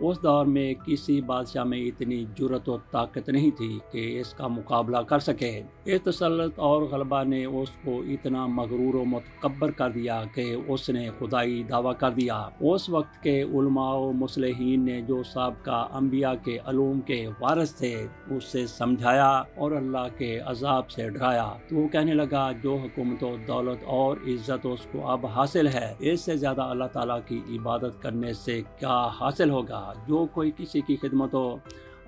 اس دور میں کسی بادشاہ میں اتنی جرأت و طاقت نہیں تھی کہ اس کا مقابلہ کر سکے۔ اس تسلط اور غلبہ نے اس کو اتنا مغرور و متکبر کر دیا کہ اس نے خدائی دعویٰ کر دیا۔ اس وقت کے علماء و مصلحین نے جو سابقہ انبیاء کے علوم کے وارث تھے اس سے سمجھایا اور اللہ کے عذاب سے ڈرایا، تو وہ کہنے لگا جو حکومت و دولت اور عزت اس کو اب حاصل ہے، اس سے زیادہ اللہ تعالیٰ کی عبادت کرنے سے کیا حاصل ہوگا؟ جو کوئی کسی کی خدمت و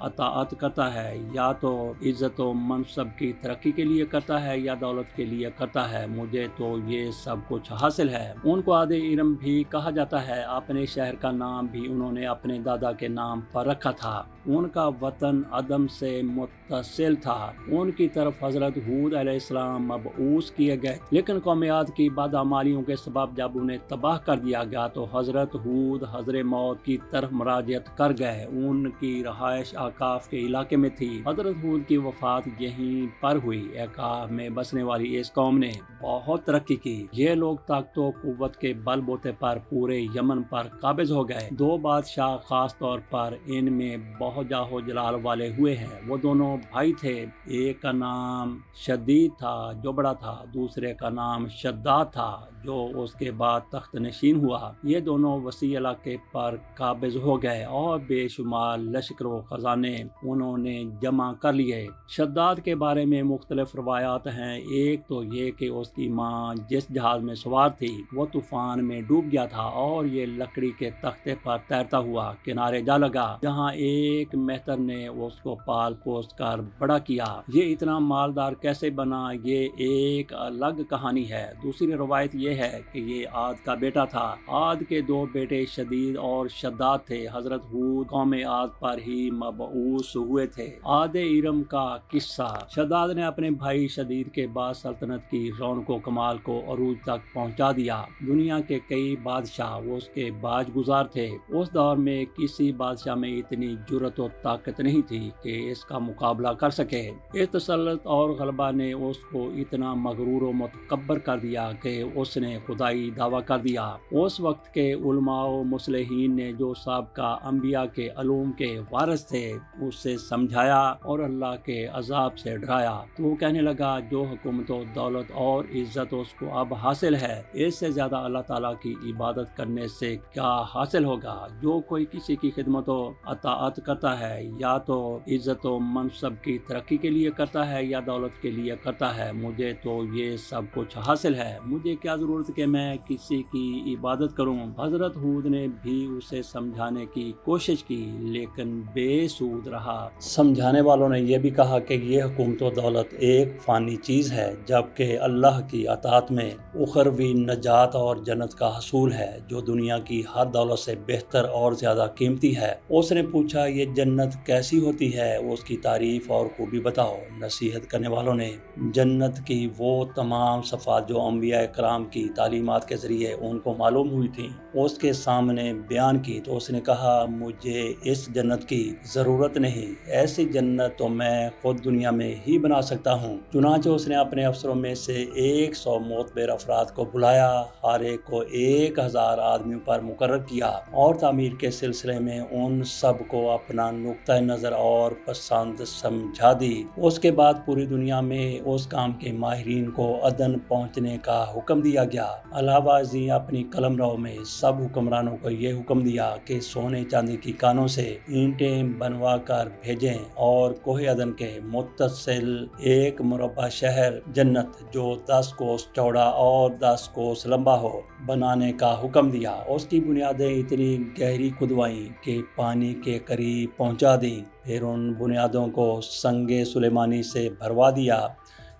اطاعت کرتا ہے یا تو عزت و منصب کی ترقی کے لیے کرتا ہے یا دولت کے لیے کرتا ہے، مجھے تو یہ سب کچھ حاصل ہے۔ ان کو عاد ارم بھی کہا جاتا ہے۔ اپنے شہر کا نام بھی انہوں نے اپنے دادا کے نام پر رکھا تھا۔ ان کا وطن عدم سے متصل تھا۔ ان کی طرف حضرت ہود علیہ السلام مبعوث کیے گئے، لیکن قوم عاد کی بدعمالیوں کے سبب جب انہیں تباہ کر دیا گیا تو حضرت ہود حضر موت کی طرف مراجعت کر گئے۔ ان کی رہائش آکاف کے علاقے میں تھی۔ حضرت ہود کی وفات یہیں پر ہوئی۔ آکاف میں بسنے والی اس قوم نے بہت ترقی کی۔ یہ لوگ طاقت و قوت کے بل بوتے پر پورے یمن پر قابض ہو گئے۔ دو بادشاہ خاص طور پر ان میں بہت جاہ و جلال والے ہوئے ہیں۔ وہ دونوں بھائی تھے۔ ایک کا نام شدید تھا جو بڑا تھا، دوسرے کا نام شداد تھا جو اس کے بعد تخت نشین ہوا۔ یہ دونوں وسیع علاقے پر قابض ہو گئے اور بے شمار لشکر و خزانے انہوں نے جمع کر لیے۔ شداد کے بارے میں مختلف روایات ہیں۔ ایک تو یہ کہ اس کی ماں جس جہاز میں سوار تھی وہ طوفان میں ڈوب گیا تھا اور یہ لکڑی کے تختے پر تیرتا ہوا کنارے جا لگا، جہاں ایک مہتر نے اس کو پال پوس کر بڑا کیا۔ یہ اتنا مالدار کیسے بنا، یہ ایک الگ کہانی ہے۔ دوسری روایت یہ ہے کہ یہ عاد کا بیٹا تھا۔ عاد کے دو بیٹے شدید اور شداد تھے۔ حضرت ہود قوم عاد پر ہی مبعوث ہوئے تھے۔ عاد ارم کا قصہ۔ شداد نے اپنے بھائی شدید کے بعد سلطنت کی رونق و کمال کو عروج تک پہنچا دیا۔ دنیا کے کئی بادشاہ اس کے باج گزار تھے۔ اس دور میں کسی بادشاہ میں اتنی جرأت و طاقت نہیں تھی کہ اس کا مقابلہ کر سکے۔ اس تسلط اور غلبہ نے اس کو اتنا مغرور و متکبر کر دیا کہ اس نے خدائی دعویٰ کر دیا۔ اس وقت کے علماء و مصلحین نے جو سابقہ انبیاء کے علوم کے وارث تھے اس سے سمجھایا اور اللہ کے عذاب سے ڈرایا، تو وہ کہنے لگا جو حکومت و دولت اور عزت اس کو اب حاصل ہے، اس سے زیادہ اللہ تعالیٰ کی عبادت کرنے سے کیا حاصل ہوگا؟ جو کوئی کسی کی خدمت و اطاعت کرتا ہے یا تو عزت و منصب کی ترقی کے لیے کرتا ہے یا دولت کے لیے کرتا ہے، مجھے تو یہ سب کچھ حاصل ہے، مجھے کیا ضرورت کہ میں کسی کی عبادت کروں؟ حضرت ہود نے بھی اسے سمجھانے کی کوشش کی لیکن بے سود رہا۔ سمجھانے والوں نے یہ بھی کہا کہ یہ حکومت و دولت ایک فانی چیز ہے، جبکہ اللہ کی اطاعت میں اخروی نجات اور جنت کا حصول ہے جو دنیا کی ہر دولت سے بہتر اور زیادہ قیمتی ہے۔ اس نے پوچھا یہ جنت کیسی ہوتی ہے، اس کی تعریف اور خوبی بتاؤ۔ نصیحت کرنے والوں نے جنت کی وہ تمام صفات جو انبیاء کرام کی تعلیمات کے ذریعے ان کو معلوم ہوئی تھیں اس کے سامنے بیان کی، تو اس نے کہا مجھے اس جنت کی ضرورت نہیں، ایسی جنت تو میں خود دنیا میں ہی بنا سکتا ہوں۔ چنانچہ اس نے اپنے افسروں میں سے 100 معتبر افراد کو بلایا، ہر ایک کو 1000 آدمیوں پر مقرر کیا اور تعمیر کے سلسلے میں ان سب کو اپنا نقطہ نظر اور پسند سمجھا دی۔ اس کے بعد پوری دنیا میں اس کام کے ماہرین کو عدن پہنچنے کا حکم دیا گیا۔ علاوہ ازیں اپنی قلمرو میں سب حکمرانوں کو یہ حکم دیا کہ سونے چاندی کی کانوں سے اینٹیں بنوا کر بھیجیں اور کوہ عدن کے متصل ایک مربع شہر جنت جو 10 کوس چوڑا اور 10 کوس لمبا ہو بنانے کا حکم دیا۔ اس کی بنیادیں اتنی گہری کھدوائیں کہ پانی کے قریب پہنچا دیں، پھر ان بنیادوں کو سنگ سلیمانی سے بھروا دیا۔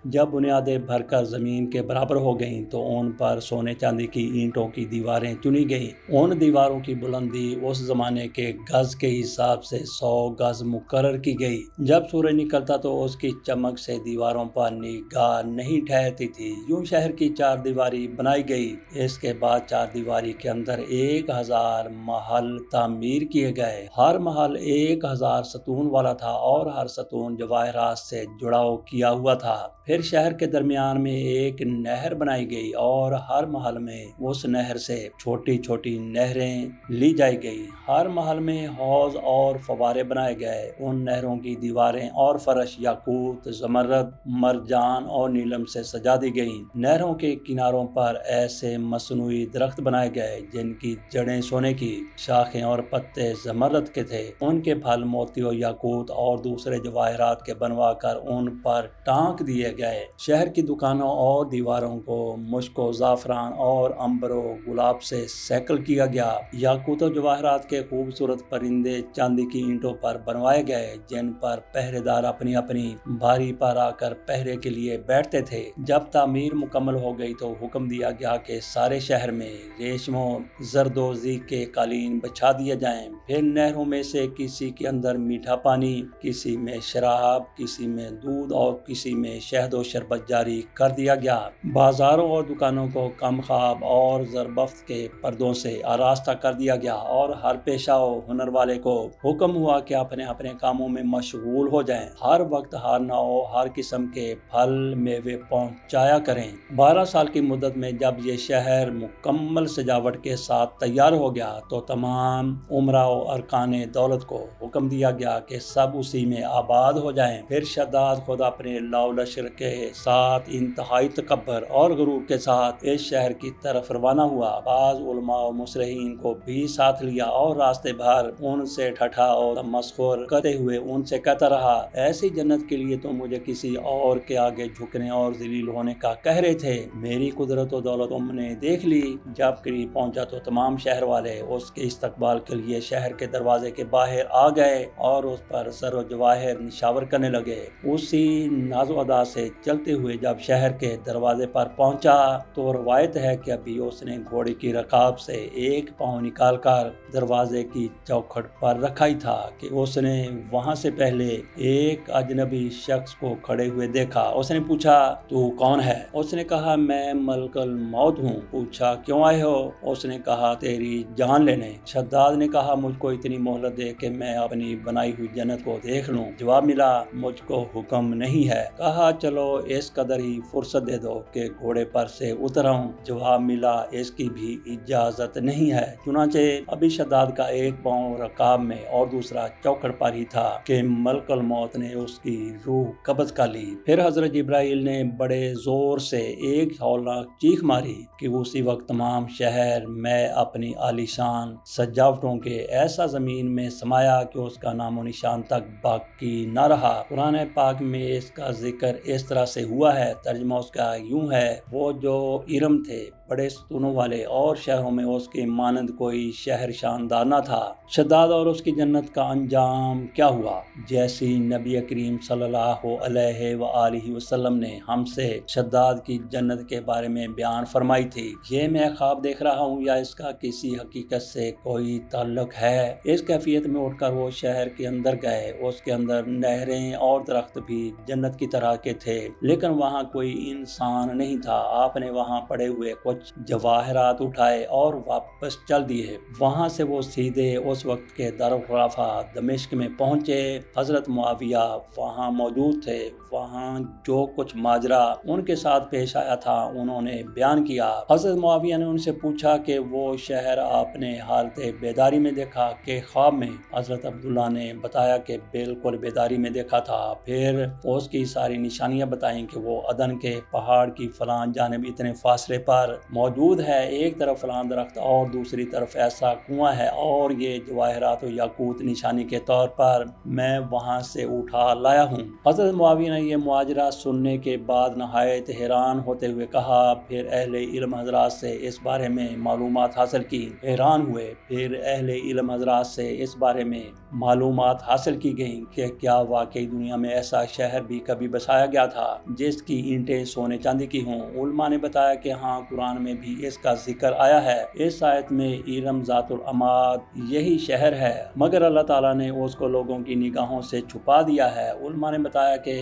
جب بنیادیں بھر کر زمین کے برابر ہو گئیں تو ان پر سونے چاندی کی اینٹوں کی دیواریں چنی گئیں۔ ان دیواروں کی بلندی اس زمانے کے گز کے حساب سے 100 گز مقرر کی گئی۔ جب سورج نکلتا تو اس کی چمک سے دیواروں پر نگاہ نہیں ٹھہرتی تھی۔ یوں شہر کی 4 دیواری بنائی گئی۔ اس کے بعد 4 دیواری کے اندر 1000 محل تعمیر کیے گئے۔ ہر محل 1000 ستون والا تھا اور ہر ستون جواہرات سے جڑاؤ کیا ہوا تھا۔ پھر شہر کے درمیان میں ایک نہر بنائی گئی اور ہر محل میں اس نہر سے چھوٹی چھوٹی نہریں لی جائی گئی۔ ہر محل میں حوض اور فوارے بنائے گئے۔ ان نہروں کی دیواریں اور فرش یاقوت، زمرد، مرجان اور نیلم سے سجا دی گئیں۔ نہروں کے کناروں پر ایسے مصنوعی درخت بنائے گئے جن کی جڑیں سونے کی، شاخیں اور پتے زمرد کے تھے۔ ان کے پھل موتیوں، یاقوت اور دوسرے جواہرات کے بنوا کر ان پر ٹانک دیے گئے۔ شہر کی دکانوں اور دیواروں کو مشک و زعفران اور عنبر و گلاب سے سیکل کیا گیا۔ یاقوت و جواہرات کے خوبصورت پرندے چاندی کی اینٹوں پر بنوائے گئے جن پر پہرے دار اپنی اپنی باری پر آ کر پہرے کے لیے بیٹھتے تھے۔ جب تعمیر مکمل ہو گئی تو حکم دیا گیا کہ سارے شہر میں ریشم و زردوزی کے قالین بچھا دیے جائیں۔ پھر نہروں میں سے کسی کے اندر میٹھا پانی، کسی میں شراب، کسی میں دودھ اور کسی میں شہد و شربت جاری کر دیا گیا۔ بازاروں اور دکانوں کو کم خواب اور زربفت کے پردوں سے آراستہ کر دیا گیا اور ہر پیشہ و ہنر والے کو حکم ہوا کہ اپنے اپنے کاموں میں مشغول ہو جائیں۔ ہر وقت، ہر نوع، ہر قسم کے پھل میوے پہنچایا کریں۔ 12 سال کی مدت میں جب یہ شہر مکمل سجاوٹ کے ساتھ تیار ہو گیا تو تمام امراء و ارکان دولت کو حکم دیا گیا کہ سب اسی میں آباد ہو جائیں۔ پھر شداد خود اپنے لاؤ لشکر کے ساتھ انتہائی تکبر اور غرور کے ساتھ اس شہر کی طرف روانہ ہوا۔ بعض علماء و مصلحین کو بھی ساتھ لیا اور راستے بھر ان سے ٹھٹھا اور تمسخر کرتے ہوئے ان سے کہتا رہا، ایسی جنت کے لیے تو مجھے کسی اور کے آگے جھکنے اور ذلیل ہونے کا کہہ رہے تھے۔ میری قدرت و دولت تم نے دیکھ لی۔ جب قریب پہنچا تو تمام شہر والے اس کے استقبال کے لیے شہر کے دروازے کے باہر آ گئے اور اس پر زر و جواہر نشاور کرنے لگے۔ اسی ناز و ادا سے چلتے ہوئے جب شہر کے دروازے پر پہنچا تو روایت ہے کہ ابھی اس نے گھوڑے کی رکاب سے ایک پاؤں نکال کر دروازے کی چوکھٹ پر رکھا ہی تھا کہ اس نے وہاں سے پہلے ایک اجنبی شخص کو کھڑے ہوئے دیکھا۔ اس نے پوچھا، تو کون ہے؟ اس نے کہا، میں ملک الموت ہوں۔ پوچھا، کیوں آئے ہو؟ اس نے کہا، تیری جان لینے۔ شداد نے کہا، مجھ کو اتنی مہلت دے کہ میں اپنی بنائی ہوئی جنت کو دیکھ لوں۔ جواب ملا، مجھ کو حکم نہیں ہے۔ کہا، چلو اس قدر ہی فرصت دے دو کہ گھوڑے پر سے اتر آؤں۔ جواب ملا، اس کی بھی اجازت نہیں ہے۔ چنانچہ ابھی شداد کا ایک پاؤں رکاب میں اور دوسرا چوکھٹ پر ہی تھا کہ ملک الموت نے اس کی روح قبض کر لی۔ پھر حضرت جبرائیل نے بڑے زور سے ایک ہولناک چیخ ماری کہ اسی وقت تمام شہر میں اپنی عالی شان سجاوٹوں کے ایسا زمین میں سمایا کہ اس کا نام و نشان تک باقی نہ رہا۔ قرآن پاک میں اس کا ذکر اس طرح سے ہوا ہے، ترجمہ اس کا یوں ہے، وہ جو ارم تھے بڑے ستونوں والے اور شہروں میں اس کے مانند کوئی شہر شاندار نہ تھا۔ شداد اور اس کی جنت کا انجام کیا ہوا؟ جیسی نبی کریم صلی اللہ علیہ وآلہ وسلم نے ہم سے شداد کی جنت کے بارے میں بیان فرمائی تھی، یہ میں خواب دیکھ رہا ہوں یا اس کا کسی حقیقت سے کوئی تعلق ہے؟ اس کیفیت میں اٹھ کر وہ شہر کے اندر گئے۔ اس کے اندر نہریں اور درخت بھی جنت کی طرح کے تھے، لیکن وہاں کوئی انسان نہیں تھا۔ آپ نے وہاں پڑے ہوئے کچھ جواہرات اٹھائے اور واپس چل دیے۔ وہاں سے وہ سیدھے اس وقت کے دارالخلافہ دمشق میں پہنچے۔ حضرت معاویہ وہاں موجود تھے۔ وہاں جو کچھ ماجرا ان کے ساتھ پیش آیا تھا انہوں نے بیان کیا۔ حضرت معاویہ نے ان سے پوچھا کہ وہ شہر آپ نے حالت بیداری میں دیکھا کہ خواب میں؟ حضرت عبداللہ نے بتایا کہ بالکل بیداری میں دیکھا تھا۔ پھر اس کی ساری نشانیاں بتائیں کہ وہ عدن کے پہاڑ کی فلاں جانب اتنے فاصلے پر موجود ہے، ایک طرف فلاں درخت اور دوسری طرف ایسا کنواں ہے، اور یہ جواہرات و یاقوت نشانی کے طور پر میں وہاں سے اٹھا لایا ہوں۔ حضرت معاویہ نے یہ ماجرا سننے کے بعد نہایت حیران ہوتے ہوئے کہا، پھر اہل علم حضرات سے اس بارے میں معلومات حاصل کی۔ حیران ہوئے۔ پھر اہل علم حضرات سے اس بارے میں معلومات حاصل کی گئیں کہ کیا واقعی دنیا میں ایسا شہر بھی کبھی بسایا گیا تھا جس کی اینٹیں سونے چاندی کی ہوں؟ علماء نے بتایا کہ ہاں، قرآن قرآن میں بھی اس کا ذکر آیا ہے۔ اس آیت میں ارم ذات العماد یہی شہر ہے، مگر اللہ تعالیٰ نے اس کو لوگوں کی نگاہوں سے چھپا دیا ہے۔ علماء نے بتایا کہ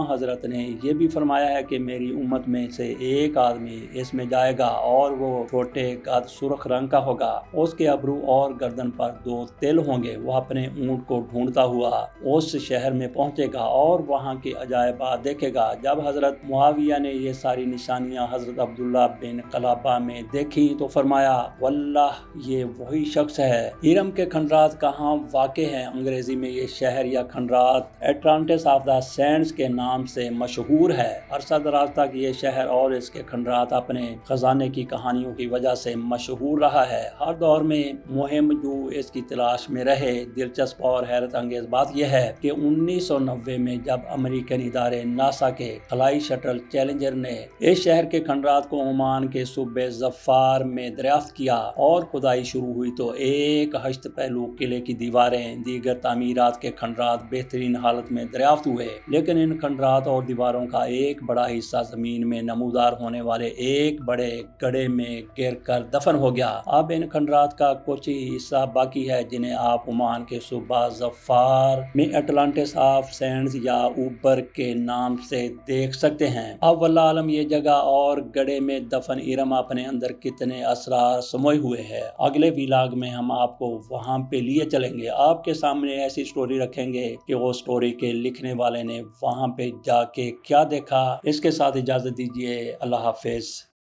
حضرت نے یہ بھی فرمایا ہے کہ میری امت میں سے ایک آدمی اس میں جائے گا اور وہ چھوٹے قد سرخ رنگ کا ہوگا، اس کے ابرو اور گردن پر 2 تل ہوں گے۔ وہ اپنے اونٹ کو ڈھونڈتا ہوا اس شہر میں پہنچے گا اور وہاں کی عجائبات دیکھے گا۔ جب حضرت معاویہ نے یہ ساری نشانیاں حضرت عبداللہ بن قلابہ میں دیکھی تو فرمایا واللہ یہ وہی شخص ہے۔ ارم کے کھنڈرات کہاں واقع ہیں؟ انگریزی میں یہ شہر یا کھنڈرات اٹلانٹس آف دا سینڈز کے نام سے مشہور ہے۔ عرصہ دراز تک یہ شہر اور اس کے کھنڈرات اپنے خزانے کی کہانیوں کی وجہ سے مشہور رہا ہے۔ ہر دور میں مہم جو اس کی تلاش میں رہے۔ دلچسپ اور حیرت انگیز بات یہ ہے کہ 1990 میں جب امریکن ادارے ناسا کے خلائی شٹل چیلنجر نے اس شہر کے کھنڈرات کو عمان کے صوبے ظفار میں دریافت کیا اور کھدائی شروع ہوئی تو ایک 8 پہلو قلعے کی دیواریں، دیگر تعمیرات کے کھنڈرات بہترین حالت میں دریافت ہوئے، لیکن ان کھنڈرات اور دیواروں کا ایک بڑا حصہ زمین میں نمودار ہونے والے ایک بڑے گڑھے میں گر کر دفن ہو گیا۔ اب ان کھنڈرات کا کچھ ہی حصہ باقی ہے جنہیں آپ عمان کے صوبہ ظفار میں اٹلانٹس آف سینڈز یا اوبر کے نام سے دیکھ سکتے ہیں۔ اب واللہ عالم یہ جگہ اور گڑھے میں دفن ارم اپنے اندر کتنے اسرار سموئے ہوئے ہے۔ اگلے ویلاگ میں ہم آپ کو وہاں پہ لیے چلیں گے، آپ کے سامنے ایسی سٹوری رکھیں گے کہ وہ سٹوری کے لکھنے والے نے وہاں پہ جا کے کیا دیکھا۔ اس کے ساتھ اجازت دیجیے، اللہ حافظ۔